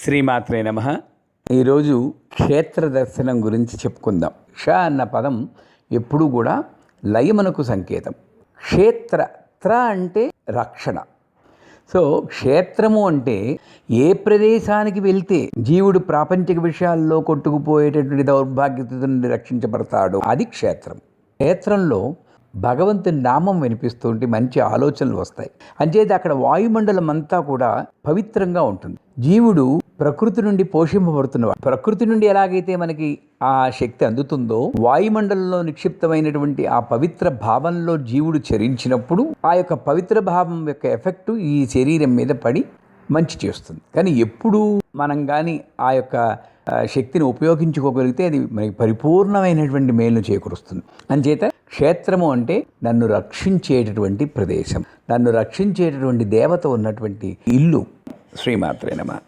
శ్రీమాత్రే నమః. ఈరోజు క్షేత్ర దర్శనం గురించి చెప్పుకుందాం. క్ష అన్న పదం ఎప్పుడూ కూడా లయమునకు సంకేతం. క్షేత్ర అంటే రక్షణ. సో క్షేత్రము అంటే ఏ ప్రదేశానికి వెళ్తే జీవుడు ప్రాపంచిక విషయాల్లో కొట్టుకుపోయేటటువంటి దౌర్భాగ్యత నుండి రక్షించబడతాడు, అది క్షేత్రం. క్షేత్రంలో భగవంతుని నామం వినిపిస్తుంటే మంచి ఆలోచనలు వస్తాయి. అంచేది అక్కడ వాయుమండలం అంతా కూడా పవిత్రంగా ఉంటుంది. జీవుడు ప్రకృతి నుండి పోషింపబడుతున్నవాడు. ప్రకృతి నుండి ఎలాగైతే మనకి ఆ శక్తి అందుతుందో, వాయుమండలంలో నిక్షిప్తమైనటువంటి ఆ పవిత్ర భావంలో జీవుడు చరించినప్పుడు ఆ యొక్క పవిత్ర భావం యొక్క ఎఫెక్టు ఈ శరీరం మీద పడి మంచి చేస్తుంది. కానీ ఎప్పుడు మనం కానీ ఆ యొక్క శక్తిని ఉపయోగించుకోగలిగితే అది మనకి పరిపూర్ణమైనటువంటి మేలును చేకూరుస్తుంది. అంచేత క్షేత్రము అంటే నన్ను రక్షించేటటువంటి ప్రదేశం, నన్ను రక్షించేటటువంటి దేవత ఉన్నటువంటి ఇల్లు. శ్రీమాత్రే నమః.